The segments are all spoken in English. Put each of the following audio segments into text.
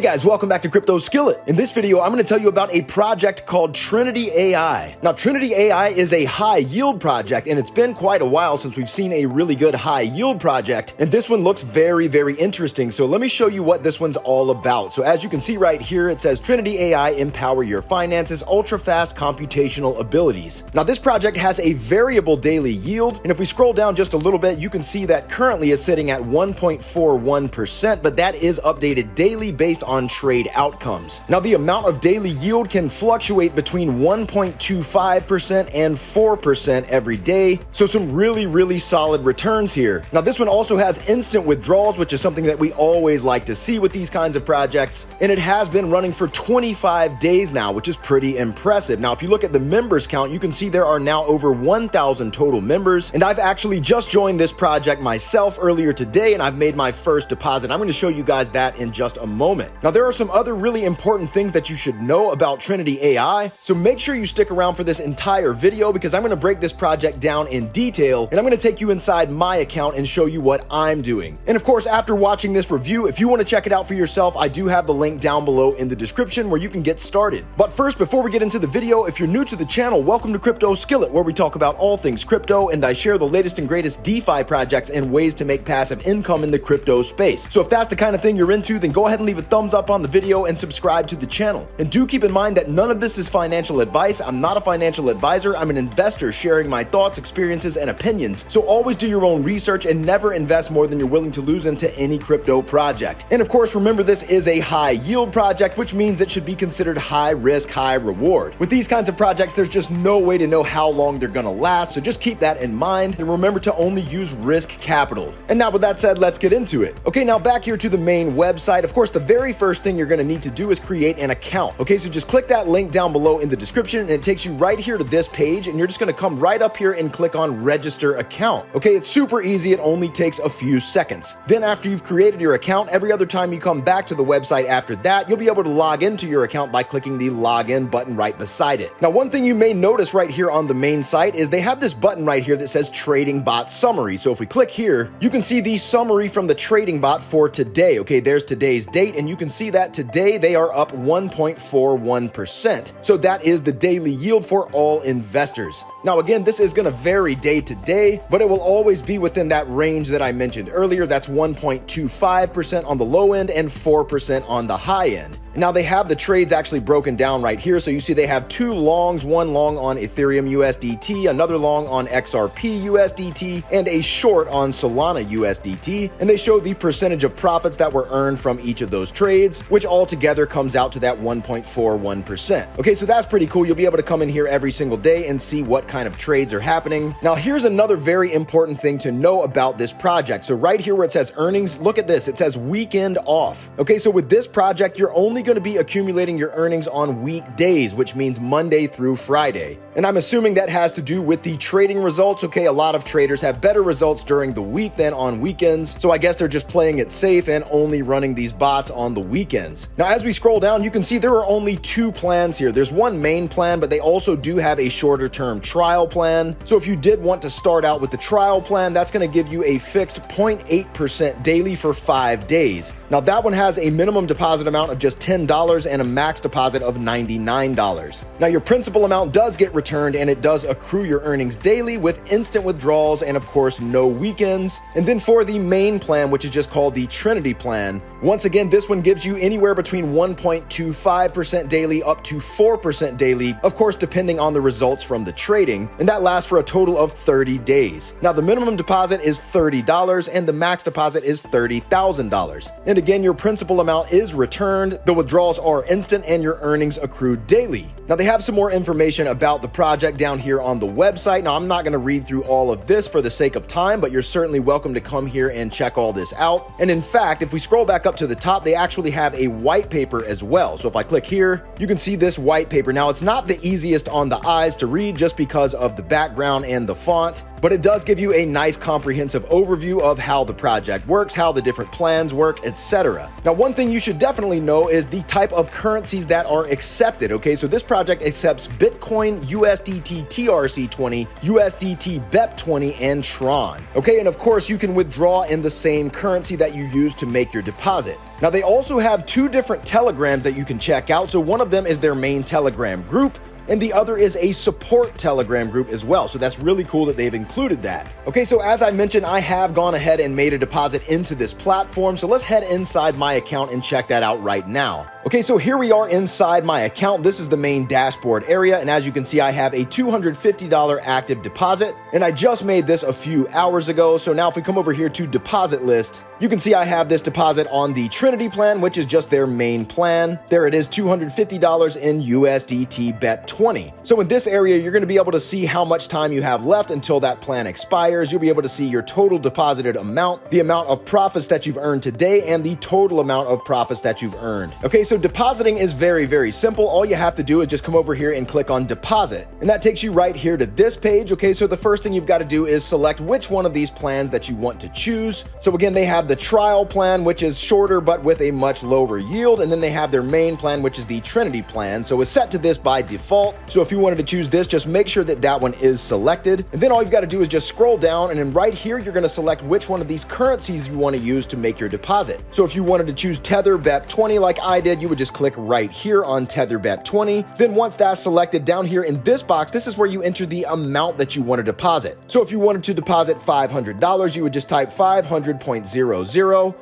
guys, welcome back to Crypto Skillet. In this video, I'm going to tell you about a project called Trinity AI. Now, Trinity AI is a high yield project, and it's been quite a while since we've seen a really good high yield project, and this one looks very, very interesting. So let me show you what this one's all about. So as you can see right here, it says Trinity AI empower your finances, ultra fast computational abilities. Now, this project has a variable daily yield, and if we scroll down just a little bit, you can see that currently is sitting at 1.41%, but that is updated daily based on trade outcomes. Now, the amount of daily yield can fluctuate between 1.25% and 4% every day, so some really solid returns here. Now, this one also has instant withdrawals, which is something that we always like to see with these kinds of projects, and it has been running for 25 days now, which is pretty impressive. Now, if you look at the members count, you can see there are now over 1,000 total members, and I've actually just joined this project myself earlier today, and I've made my first deposit. I'm going to show you guys that in just a moment. Now, there are some other really important things that you should know about Trinity AI, so make sure you stick around for this entire video because I'm going to break this project down in detail, and I'm going to take you inside my account and show you what I'm doing. And of course, after watching this review, if you want to check it out for yourself, I do have the link down below in the description where you can get started. But first, before we get into the video, if you're new to the channel, welcome to Crypto Skillet, where we talk about all things crypto, and I share the latest and greatest DeFi projects and ways to make passive income in the crypto space. So if that's the kind of thing you're into, then go ahead and leave a thumbs up on the video and subscribe to the channel. And do keep in mind that none of this is financial advice. I'm not a financial advisor. I'm an investor sharing my thoughts, experiences, and opinions. So always do your own research and never invest more than you're willing to lose into any crypto project. And of course, remember, this is a high yield project, which means it should be considered high risk, high reward. With these kinds of projects, there's just no way to know how long they're gonna last. So just keep that in mind and remember to only use risk capital. And now with that said, let's get into it. Okay, now back here to the main website. Of course, the very first thing you're gonna need to do is create an account. Okay, so just click that link down below in the description and it takes you right here to this page, and you're just gonna come right up here and click on register account. Okay, it's super easy. It only takes a few seconds. Then after you've created your account, every other time you come back to the website after that, you'll be able to log into your account by clicking the login button right beside it. Now, one thing you may notice right here on the main site is they have this button right here that says trading bot summary. So if we click here, you can see the summary from the trading bot for today. Okay, there's today's date, and you can see that today they are up 1.41%. So that is the daily yield for all investors. Now, again, this is going to vary day to day, but it will always be within that range that I mentioned earlier. That's 1.25% on the low end and 4% on the high end. Now, they have the trades actually broken down right here. So you see they have two longs, one long on Ethereum USDT, another long on XRP USDT, and a short on Solana USDT. And they show the percentage of profits that were earned from each of those trades, which altogether comes out to that 1.41%. Okay, so that's pretty cool. You'll be able to come in here every single day and see what kind of trades are happening. Now, here's another very important thing to know about this project. So right here where it says earnings, look at this. It says weekend off. Okay, so with this project, you're only going to be accumulating your earnings on weekdays, which means Monday through Friday. And I'm assuming that has to do with the trading results. Okay, a lot of traders have better results during the week than on weekends. So I guess they're just playing it safe and only running these bots on the weekends. Now, as we scroll down, you can see there are only two plans here. There's one main plan, but they also do have a shorter term trial plan. So if you did want to start out with the trial plan, that's going to give you a fixed 0.8% daily for 5 days. Now, that one has a minimum deposit amount of just $10 and a max deposit of $99. Now, your principal amount does get returned and it does accrue your earnings daily with instant withdrawals and of course no weekends. And then for the main plan, which is just called the Trinity plan, once again, this one gives you anywhere between 1.25% daily up to 4% daily, of course, depending on the results from the trading, and that lasts for a total of 30 days. Now, the minimum deposit is $30 and the max deposit is $30,000. And again, your principal amount is returned, the withdrawals are instant, and your earnings accrue daily. Now, they have some more information about the project down here on the website. Now, I'm not going to read through all of this for the sake of time, but you're certainly welcome to come here and check all this out. And in fact, if we scroll back up to the top, they actually have a white paper as well. So if I click here, you can see this white paper. Now, it's not the easiest on the eyes to read just because because of the background and the font, but it does give you a nice comprehensive overview of how the project works, how the different plans work, etc. Now, one thing you should definitely know is the type of currencies that are accepted, okay? So this project accepts Bitcoin, USDT TRC20, USDT BEP20, and Tron, okay? And of course, you can withdraw in the same currency that you use to make your deposit. Now, they also have two different Telegrams that you can check out. So one of them is their main Telegram group, and the other is a support Telegram group as well. So that's really cool that they've included that. Okay, so as I mentioned, I have gone ahead and made a deposit into this platform. So let's head inside my account and check that out right now. Okay, so here we are inside my account. This is the main dashboard area. And as you can see, I have a $250 active deposit. And I just made this a few hours ago. So now if we come over here to deposit list, you can see I have this deposit on the Trinity plan, which is just their main plan. There it is, $250 in USDT BEP20. So in this area, you're going to be able to see how much time you have left until that plan expires. You'll be able to see your total deposited amount, the amount of profits that you've earned today, and the total amount of profits that you've earned. Okay, so depositing is very, very simple. All you have to do is just come over here and click on deposit. And that takes you right here to this page. Okay, so the first thing you've got to do is select which one of these plans that you want to choose. So again, they have the trial plan, which is shorter but with a much lower yield, and then they have their main plan, which is the Trinity plan. So it's set to this by default. So if you wanted to choose this, just make sure that that one is selected, and then all you've got to do is just scroll down, and then right here you're going to select which one of these currencies you want to use to make your deposit. So if you wanted to choose Tether BEP20 like I did, you would just click right here on Tether BEP20. Then once that's selected, down here in this box, this is where you enter the amount that you want to deposit. So if you wanted to deposit $500, you would just type 500.00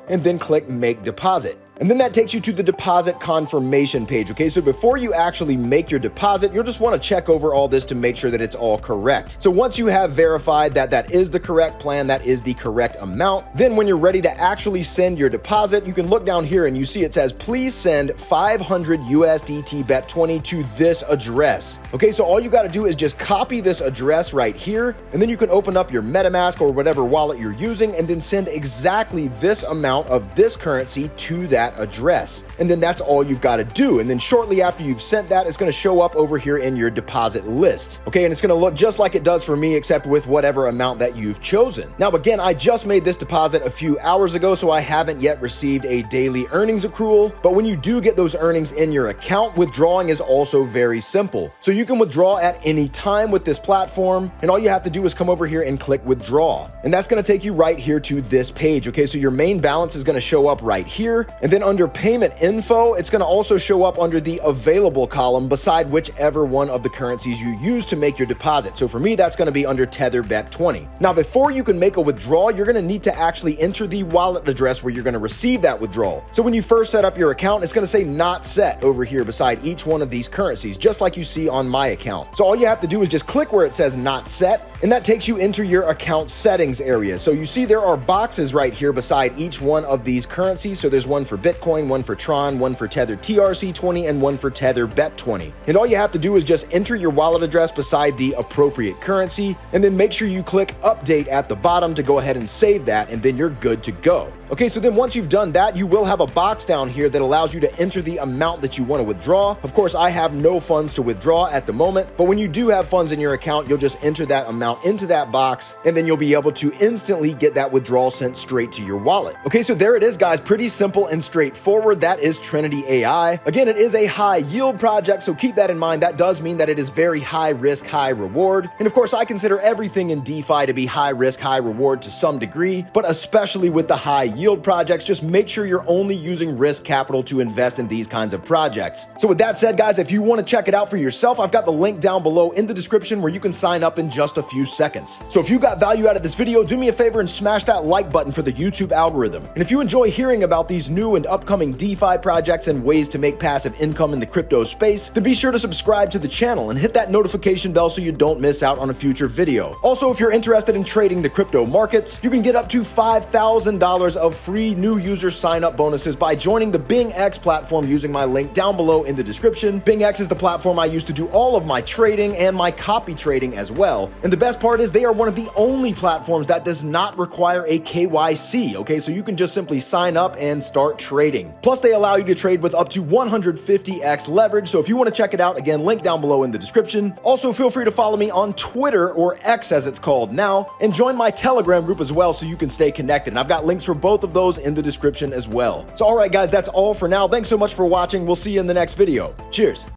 and then click make deposit. And then that takes you to the deposit confirmation page, okay? So before you actually make your deposit, you'll just want to check over all this to make sure that it's all correct. So once you have verified that that is the correct plan, that is the correct amount, then when you're ready to actually send your deposit, you can look down here and you see it says, please send 500 USDT BEP20 to this address. Okay, so all you got to do is just copy this address right here, and then you can open up your MetaMask or whatever wallet you're using and then send exactly this amount of this currency to that address. And then that's all you've got to do. And then shortly after you've sent that, it's going to show up over here in your deposit list. Okay, and it's going to look just like it does for me, except with whatever amount that you've chosen. Now, again, I just made this deposit a few hours ago, so I haven't yet received a daily earnings accrual. But when you do get those earnings in your account, withdrawing is also very simple. So you can withdraw at any time with this platform, and all you have to do is come over here and click withdraw. And that's going to take you right here to this page. Okay, so your main balance is going to show up right here. And then under payment info, it's going to also show up under the available column beside whichever one of the currencies you use to make your deposit. So for me, that's going to be under Tether BEP20. Now, before you can make a withdrawal, you're going to need to actually enter the wallet address where you're going to receive that withdrawal. So when you first set up your account, it's going to say not set over here beside each one of these currencies, just like you see on my account. So all you have to do is just click where it says not set, and that takes you into your account settings area. So you see there are boxes right here beside each one of these currencies. So there's one for Bitcoin, one for Tron, one for Tether TRC20, and one for Tether BEP20. And all you have to do is just enter your wallet address beside the appropriate currency, and then make sure you click update at the bottom to go ahead and save that, and then you're good to go. Okay, so then once you've done that, you will have a box down here that allows you to enter the amount that you want to withdraw. Of course, I have no funds to withdraw at the moment, but when you do have funds in your account, you'll just enter that amount into that box, and then you'll be able to instantly get that withdrawal sent straight to your wallet. Okay, so there it is, guys. Pretty simple and straightforward. That is Trinity AI. Again, it is a high yield project, so keep that in mind. That does mean that it is very high risk, high reward. And of course, I consider everything in DeFi to be high risk, high reward to some degree, but especially with the high yield projects, just make sure you're only using risk capital to invest in these kinds of projects. So with that said, guys, if you want to check it out for yourself, I've got the link down below in the description where you can sign up in just a few seconds. So if you got value out of this video, do me a favor and smash that like button for the YouTube algorithm. And if you enjoy hearing about these new and upcoming DeFi projects and ways to make passive income in the crypto space, then be sure to subscribe to the channel and hit that notification bell so you don't miss out on a future video. Also, if you're interested in trading the crypto markets, you can get up to $5,000 of free new user sign-up bonuses by joining the BingX platform using my link down below in the description. BingX is the platform I use to do all of my trading and my copy trading as well. And the best part is they are one of the only platforms that does not require a KYC, okay? So you can just simply sign up and start trading. trading. Plus, they allow you to trade with up to 150x leverage. So if you want to check it out, again, link down below in the description. Also, feel free to follow me on Twitter, or X as it's called now, and join my Telegram group as well so you can stay connected. And I've got links for both of those in the description as well. So all right, guys, that's all for now. Thanks so much for watching. We'll see you in the next video. Cheers.